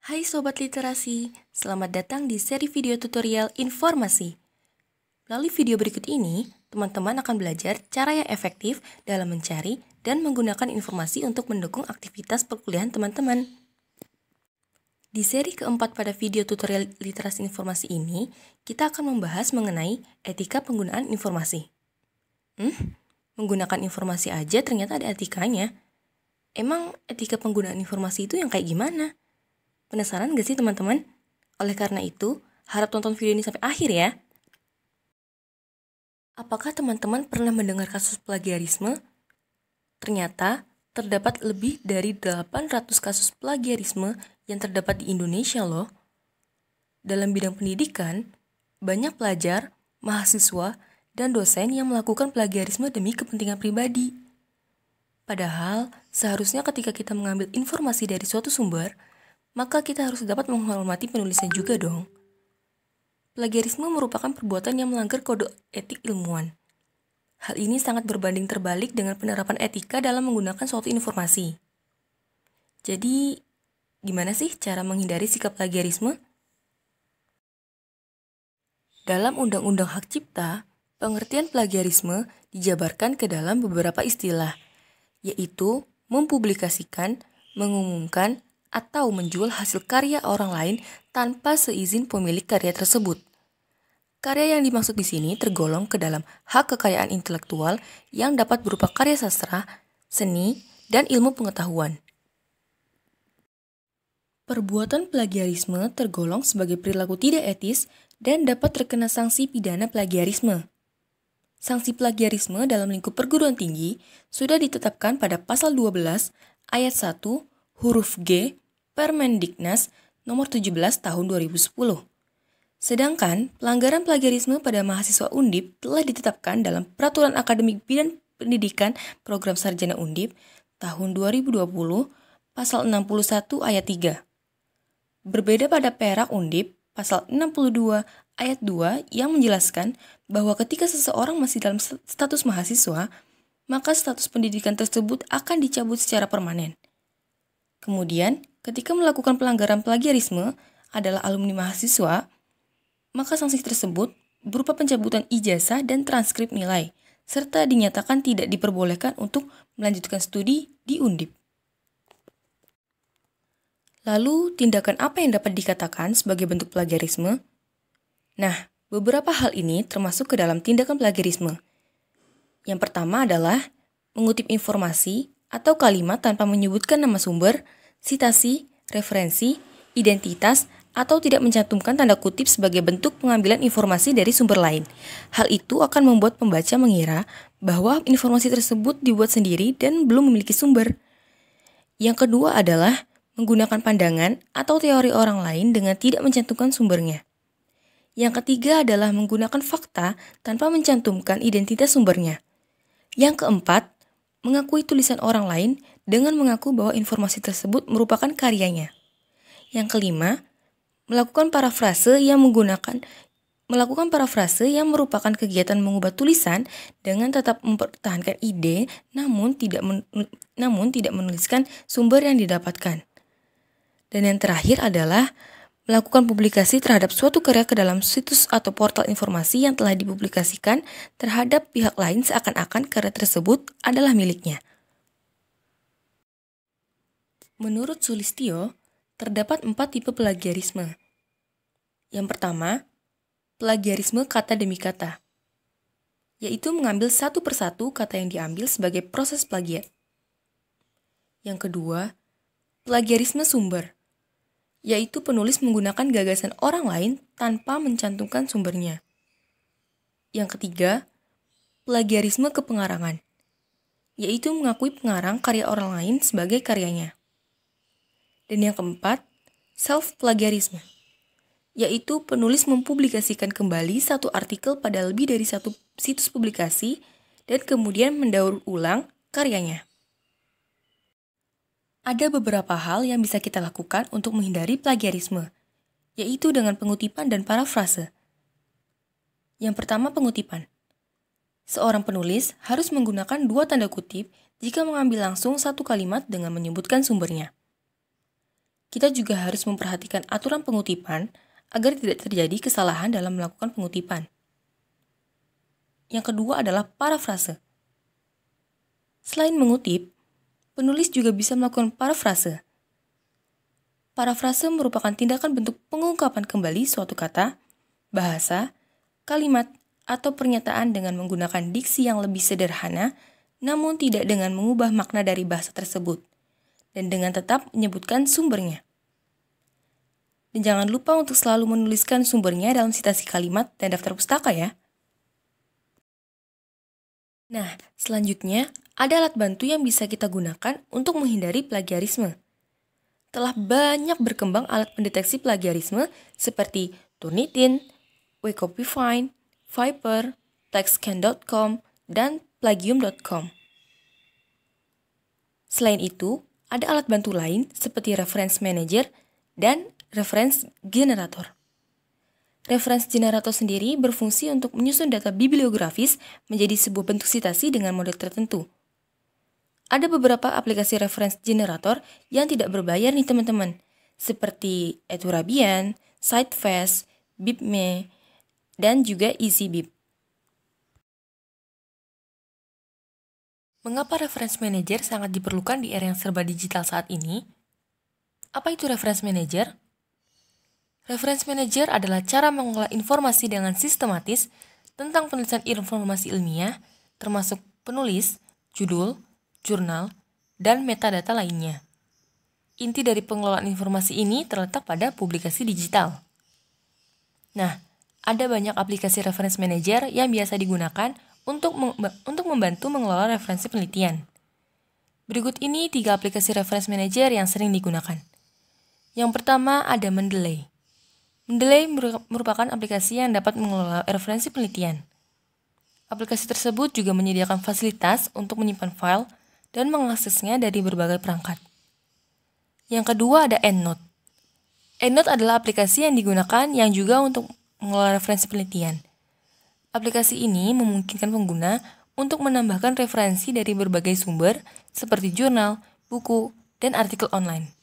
Hai Sobat Literasi, selamat datang di seri video tutorial informasi. Melalui video berikut ini, teman-teman akan belajar cara yang efektif dalam mencari dan menggunakan informasi untuk mendukung aktivitas perkuliahan teman-teman. Di seri keempat pada video tutorial literasi informasi ini, kita akan membahas mengenai etika penggunaan informasi. Menggunakan informasi aja ternyata ada etikanya. Emang etika penggunaan informasi itu yang kayak gimana? Penasaran gak sih teman-teman? Oleh karena itu, harap tonton video ini sampai akhir ya. Apakah teman-teman pernah mendengar kasus plagiarisme? Ternyata, terdapat lebih dari 800 kasus plagiarisme yang terdapat di Indonesia loh. Dalam bidang pendidikan, banyak pelajar, mahasiswa, dan dosen yang melakukan plagiarisme demi kepentingan pribadi. Padahal, seharusnya ketika kita mengambil informasi dari suatu sumber, maka kita harus dapat menghormati penulisnya juga dong. Plagiarisme merupakan perbuatan yang melanggar kode etik ilmuwan. Hal ini sangat berbanding terbalik dengan penerapan etika dalam menggunakan suatu informasi. Jadi, gimana sih cara menghindari sikap plagiarisme? Dalam Undang-Undang Hak Cipta, pengertian plagiarisme dijabarkan ke dalam beberapa istilah, yaitu mempublikasikan, mengumumkan, atau menjual hasil karya orang lain tanpa seizin pemilik karya tersebut. Karya yang dimaksud di sini tergolong ke dalam hak kekayaan intelektual yang dapat berupa karya sastra, seni, dan ilmu pengetahuan. Perbuatan plagiarisme tergolong sebagai perilaku tidak etis dan dapat terkena sanksi pidana plagiarisme. Sanksi plagiarisme dalam lingkup perguruan tinggi sudah ditetapkan pada pasal 12 ayat 1 huruf G Permendiknas nomor 17 tahun 2010. Sedangkan pelanggaran plagiarisme pada mahasiswa Undip telah ditetapkan dalam Peraturan Akademik Bidang Pendidikan Program Sarjana Undip tahun 2020 pasal 61 ayat 3. Berbeda pada Perak Undip pasal 62 ayat 2 yang menjelaskan bahwa ketika seseorang masih dalam status mahasiswa, maka status pendidikan tersebut akan dicabut secara permanen. Kemudian, ketika melakukan pelanggaran plagiarisme adalah alumni mahasiswa, maka sanksi tersebut berupa pencabutan ijazah dan transkrip nilai, serta dinyatakan tidak diperbolehkan untuk melanjutkan studi di Undip. Lalu, tindakan apa yang dapat dikatakan sebagai bentuk plagiarisme? Nah, beberapa hal ini termasuk ke dalam tindakan plagiarisme. Yang pertama adalah mengutip informasi atau kalimat tanpa menyebutkan nama sumber, sitasi, referensi, identitas, atau tidak mencantumkan tanda kutip sebagai bentuk pengambilan informasi dari sumber lain. Hal itu akan membuat pembaca mengira bahwa informasi tersebut dibuat sendiri dan belum memiliki sumber. Yang kedua adalah menggunakan pandangan atau teori orang lain dengan tidak mencantumkan sumbernya. Yang ketiga adalah menggunakan fakta tanpa mencantumkan identitas sumbernya. Yang keempat, mengakui tulisan orang lain dengan mengaku bahwa informasi tersebut merupakan karyanya. Yang kelima, melakukan parafrase yang merupakan kegiatan mengubah tulisan dengan tetap mempertahankan ide namun tidak menuliskan sumber yang didapatkan. Dan yang terakhir adalah melakukan publikasi terhadap suatu karya ke dalam situs atau portal informasi yang telah dipublikasikan terhadap pihak lain seakan-akan karya tersebut adalah miliknya. Menurut Sulistyo, terdapat 4 tipe plagiarisme. Yang pertama, plagiarisme kata demi kata, yaitu mengambil satu persatu kata yang diambil sebagai proses plagiat. Yang kedua, plagiarisme sumber, yaitu penulis menggunakan gagasan orang lain tanpa mencantumkan sumbernya. Yang ketiga, plagiarisme kepengarangan, yaitu mengakui pengarang karya orang lain sebagai karyanya. Dan yang keempat, self-plagiarisme, yaitu penulis mempublikasikan kembali satu artikel pada lebih dari satu situs publikasi dan kemudian mendaur ulang karyanya. Ada beberapa hal yang bisa kita lakukan untuk menghindari plagiarisme, yaitu dengan pengutipan dan parafrase. Yang pertama, pengutipan. Seorang penulis harus menggunakan 2 tanda kutip jika mengambil langsung satu kalimat dengan menyebutkan sumbernya. Kita juga harus memperhatikan aturan pengutipan agar tidak terjadi kesalahan dalam melakukan pengutipan. Yang kedua adalah parafrase. Selain mengutip, penulis juga bisa melakukan parafrase. Parafrase merupakan tindakan bentuk pengungkapan kembali suatu kata, bahasa, kalimat, atau pernyataan dengan menggunakan diksi yang lebih sederhana, namun tidak dengan mengubah makna dari bahasa tersebut, dan dengan tetap menyebutkan sumbernya. Dan jangan lupa untuk selalu menuliskan sumbernya dalam citasi kalimat dan daftar pustaka ya. Nah, selanjutnya ada alat bantu yang bisa kita gunakan untuk menghindari plagiarisme. Telah banyak berkembang alat pendeteksi plagiarisme seperti Turnitin, Wecopyfind, Viper, Textscan.com, dan Plagium.com. Selain itu, ada alat bantu lain seperti Reference Manager dan Reference Generator. Reference Generator sendiri berfungsi untuk menyusun data bibliografis menjadi sebuah bentuk citasi dengan model tertentu. Ada beberapa aplikasi reference generator yang tidak berbayar nih teman-teman, seperti Eturabian, Citefast, BibMe, dan juga EasyBib. Mengapa Reference Manager sangat diperlukan di era yang serba digital saat ini? Apa itu Reference Manager? Reference Manager adalah cara mengolah informasi dengan sistematis tentang penulisan informasi ilmiah, termasuk penulis, judul, jurnal, dan metadata lainnya. Inti dari pengelolaan informasi ini terletak pada publikasi digital. Nah, ada banyak aplikasi reference manager yang biasa digunakan untuk membantu mengelola referensi penelitian. Berikut ini 3 aplikasi reference manager yang sering digunakan. Yang pertama ada Mendeley. Mendeley merupakan aplikasi yang dapat mengelola referensi penelitian. Aplikasi tersebut juga menyediakan fasilitas untuk menyimpan file dan mengaksesnya dari berbagai perangkat. Yang kedua ada EndNote. EndNote adalah aplikasi yang digunakan yang juga untuk mengelola referensi penelitian. Aplikasi ini memungkinkan pengguna untuk menambahkan referensi dari berbagai sumber seperti jurnal, buku, dan artikel online.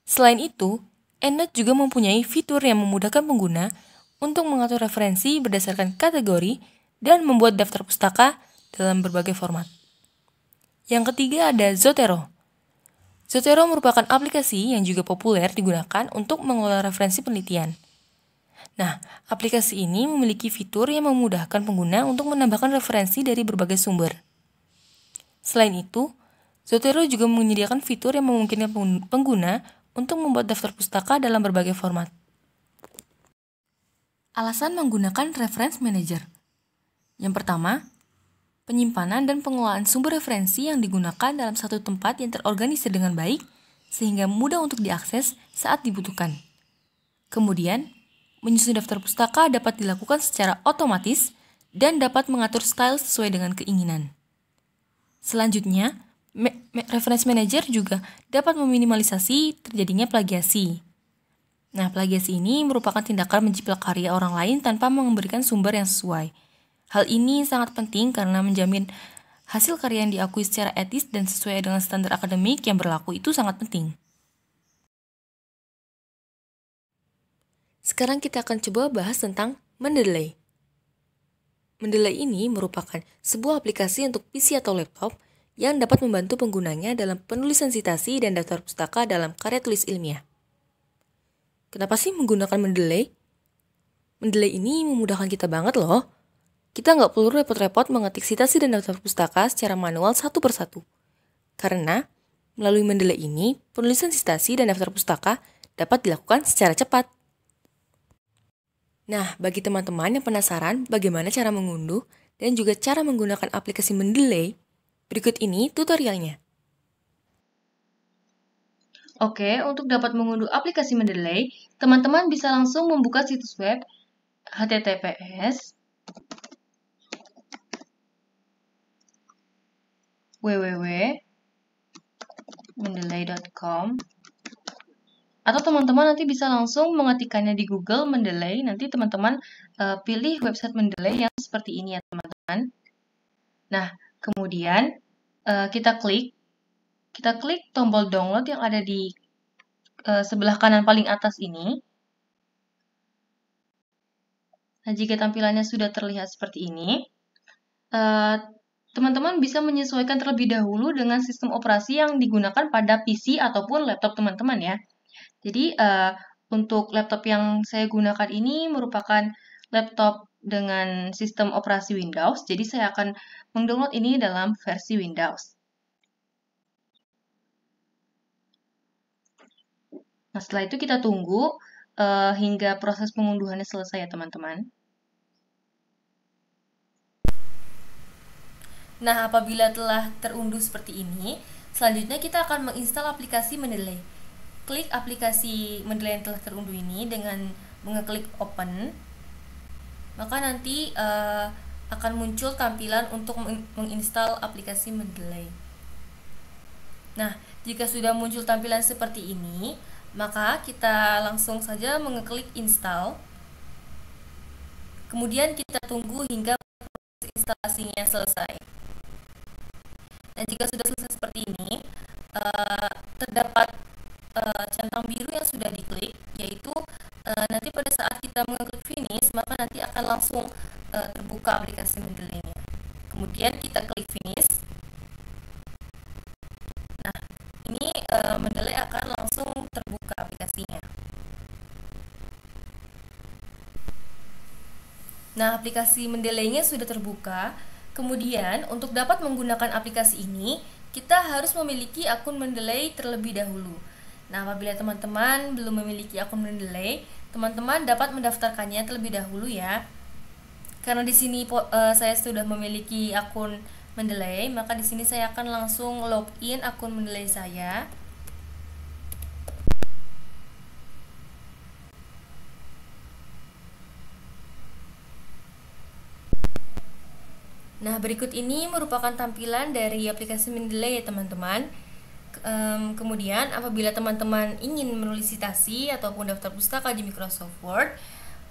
Selain itu, EndNote juga mempunyai fitur yang memudahkan pengguna untuk mengatur referensi berdasarkan kategori dan membuat daftar pustaka dalam berbagai format. Yang ketiga ada Zotero. Zotero merupakan aplikasi yang juga populer digunakan untuk mengelola referensi penelitian. Nah, aplikasi ini memiliki fitur yang memudahkan pengguna untuk menambahkan referensi dari berbagai sumber. Selain itu, Zotero juga menyediakan fitur yang memungkinkan pengguna untuk membuat daftar pustaka dalam berbagai format. Alasan menggunakan Reference Manager. Yang pertama, penyimpanan dan pengelolaan sumber referensi yang digunakan dalam satu tempat yang terorganisir dengan baik, sehingga mudah untuk diakses saat dibutuhkan. Kemudian, menyusun daftar pustaka dapat dilakukan secara otomatis dan dapat mengatur style sesuai dengan keinginan. Selanjutnya, Reference Manager juga dapat meminimalisasi terjadinya plagiasi. Nah, plagiasi ini merupakan tindakan menjiplak karya orang lain tanpa memberikan sumber yang sesuai. Hal ini sangat penting karena menjamin hasil karya yang diakui secara etis dan sesuai dengan standar akademik yang berlaku itu sangat penting. Sekarang kita akan coba bahas tentang Mendeley. Mendeley ini merupakan sebuah aplikasi untuk PC atau laptop yang dapat membantu penggunanya dalam penulisan citasi dan daftar pustaka dalam karya tulis ilmiah. Kenapa sih menggunakan Mendeley? Mendeley ini memudahkan kita banget loh. Kita nggak perlu repot-repot mengetik citasi dan daftar pustaka secara manual satu persatu. Karena melalui Mendeley ini, penulisan citasi dan daftar pustaka dapat dilakukan secara cepat. Nah, bagi teman-teman yang penasaran bagaimana cara mengunduh dan juga cara menggunakan aplikasi Mendeley, berikut ini tutorialnya. Oke, untuk dapat mengunduh aplikasi Mendeley, teman-teman bisa langsung membuka situs web https://www.mendeley.com, atau teman-teman nanti bisa langsung mengetikkannya di Google Mendeley. Nanti teman-teman pilih website Mendeley yang seperti ini ya teman-teman. Nah, kemudian kita klik tombol download yang ada di sebelah kanan paling atas ini. Nah, jika tampilannya sudah terlihat seperti ini, teman-teman bisa menyesuaikan terlebih dahulu dengan sistem operasi yang digunakan pada PC ataupun laptop teman-teman ya. Jadi, untuk laptop yang saya gunakan ini merupakan laptop dengan sistem operasi Windows, jadi saya akan mendownload ini dalam versi Windows. Nah, setelah itu kita tunggu hingga proses pengunduhannya selesai ya teman-teman. Nah, apabila telah terunduh seperti ini, selanjutnya kita akan menginstal aplikasi Mendeley. Klik aplikasi Mendeley yang telah terunduh ini dengan mengeklik Open. Maka nanti akan muncul tampilan untuk menginstal aplikasi Mendeley. Nah, jika sudah muncul tampilan seperti ini, maka kita langsung saja mengeklik install. Kemudian kita tunggu hingga proses instalasinya selesai. Nah, jika sudah selesai seperti ini, terdapat centang biru yang sudah diklik, yaitu nanti pada saat kita mengeklik finish, maka nanti akan langsung terbuka aplikasi Mendeley-nya. Kemudian kita klik finish. Nah, ini Mendeley akan langsung terbuka aplikasinya. Nah, aplikasi Mendeley-nya sudah terbuka. Kemudian, untuk dapat menggunakan aplikasi ini, kita harus memiliki akun Mendeley terlebih dahulu. Nah, apabila teman-teman belum memiliki akun Mendeley, teman-teman dapat mendaftarkannya terlebih dahulu ya. Karena di sini saya sudah memiliki akun Mendeley, maka di sini saya akan langsung login akun Mendeley saya. Nah, berikut ini merupakan tampilan dari aplikasi Mendeley ya teman-teman. Kemudian, apabila teman-teman ingin menulis citasi ataupun daftar pustaka di Microsoft Word,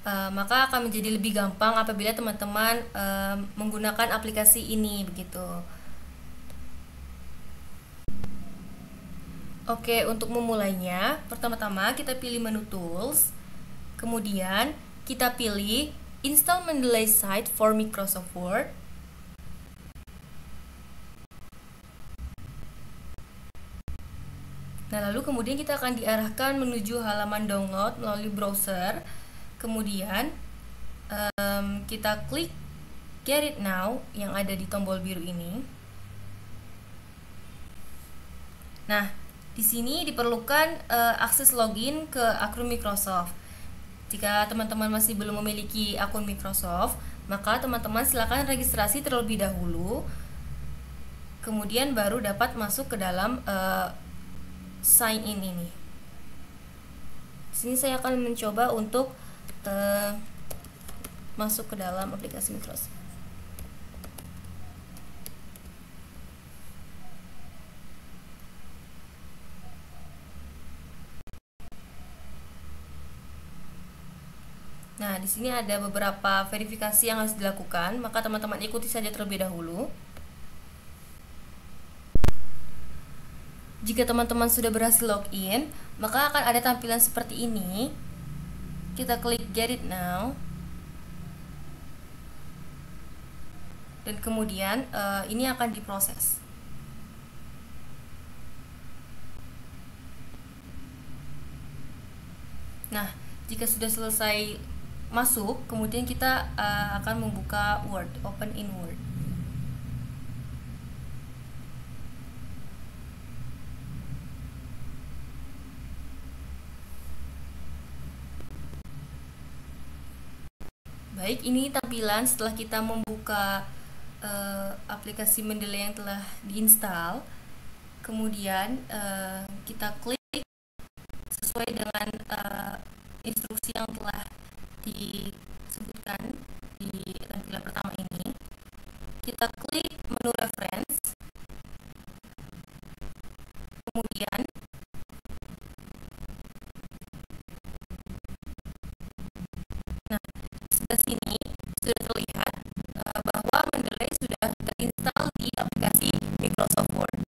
maka akan menjadi lebih gampang apabila teman-teman menggunakan aplikasi ini begitu. Oke, untuk memulainya, pertama-tama kita pilih menu Tools, kemudian kita pilih Install Mendeley Site for Microsoft Word. Nah, lalu kemudian kita akan diarahkan menuju halaman download melalui browser. Kemudian kita klik Get It Now yang ada di tombol biru ini. Nah, di sini diperlukan akses login ke akun Microsoft. Jika teman-teman masih belum memiliki akun Microsoft, maka teman-teman silakan registrasi terlebih dahulu. Kemudian baru dapat masuk ke dalam sign in ini. Sini saya akan mencoba untuk masuk ke dalam aplikasi Microsoft. Nah, di sini ada beberapa verifikasi yang harus dilakukan, maka teman-teman ikuti saja terlebih dahulu. Jika teman-teman sudah berhasil login, maka akan ada tampilan seperti ini. Kita klik Get It Now. Dan kemudian ini akan diproses. Nah, jika sudah selesai masuk, kemudian kita akan membuka Word, open in Word. Baik, ini tampilan setelah kita membuka aplikasi Mendeley yang telah diinstal. Kemudian kita klik sesuai dengan instruksi yang telah disebutkan di tampilan pertama ini. Kita klik menu reference. Kemudian sebelah sini sudah terlihat bahwa Mendeley sudah terinstall di aplikasi Microsoft Word.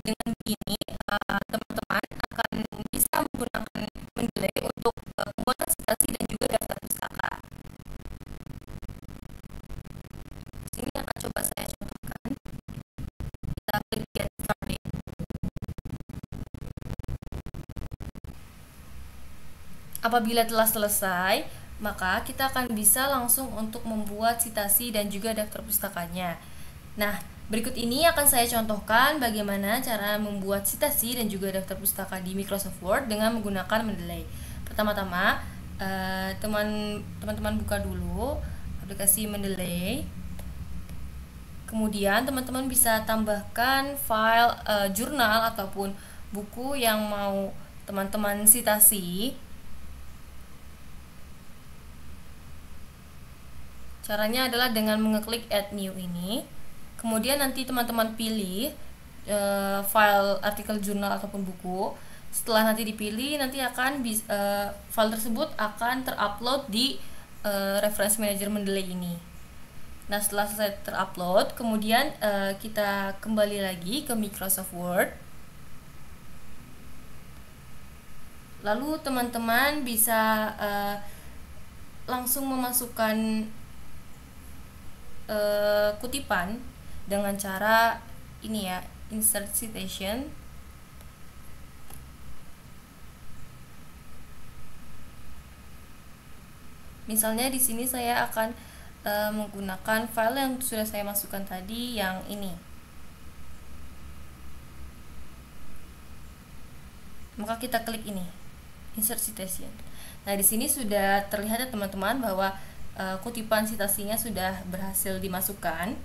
Dengan begini, teman-teman akan bisa Apabila telah selesai, maka kita akan bisa langsung untuk membuat citasi dan juga daftar pustakanya. Nah, berikut ini akan saya contohkan bagaimana cara membuat citasi dan juga daftar pustaka di Microsoft Word dengan menggunakan Mendeley. Pertama-tama, teman-teman buka dulu aplikasi Mendeley. Kemudian teman-teman bisa tambahkan file jurnal ataupun buku yang mau teman-teman citasi. Caranya adalah dengan mengeklik add new ini. Kemudian nanti teman-teman pilih file artikel jurnal ataupun buku. Setelah nanti dipilih, nanti akan file tersebut akan terupload di reference manager Mendeley ini. Nah, setelah selesai terupload, kemudian kita kembali lagi ke Microsoft Word. Lalu teman-teman bisa langsung memasukkan kutipan dengan cara ini ya, insert citation. Misalnya di sini saya akan menggunakan file yang sudah saya masukkan tadi, yang ini. Maka kita klik ini, insert citation. Nah, di sini sudah terlihat ya teman-teman bahwa kutipan citasinya sudah berhasil dimasukkan.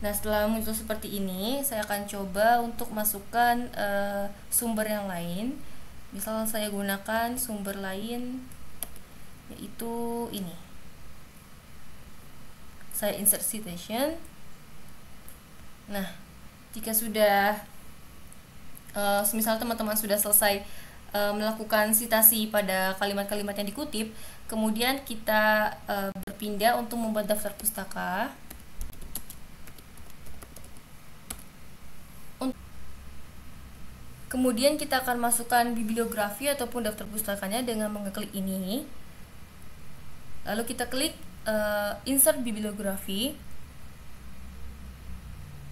Nah, setelah muncul seperti ini, saya akan coba untuk masukkan sumber yang lain. Misal saya gunakan sumber lain, yaitu ini. Saya insert citation. Nah, jika sudah semisal teman-teman sudah selesai melakukan citasi pada kalimat-kalimat yang dikutip, kemudian kita berpindah untuk membuat daftar pustaka. Kemudian kita akan masukkan bibliografi ataupun daftar pustakanya dengan mengeklik ini. Lalu kita klik insert bibliografi.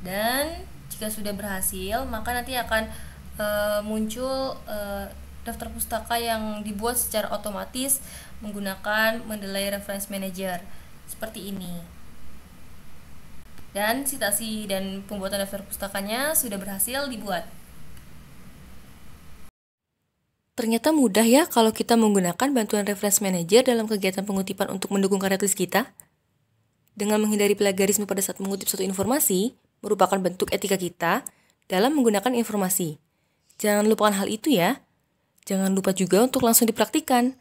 Dan jika sudah berhasil, maka nanti akan muncul daftar pustaka yang dibuat secara otomatis menggunakan Mendeley Reference Manager seperti ini. Dan citasi dan pembuatan daftar pustakanya sudah berhasil dibuat. Ternyata mudah ya kalau kita menggunakan bantuan Reference Manager dalam kegiatan pengutipan untuk mendukung karya tulis kita. Dengan menghindari plagiarisme pada saat mengutip suatu informasi merupakan bentuk etika kita dalam menggunakan informasi. Jangan lupakan hal itu ya. Jangan lupa juga untuk langsung dipraktikkan.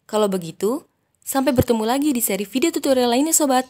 Kalau begitu, sampai bertemu lagi di seri video tutorial lainnya sobat.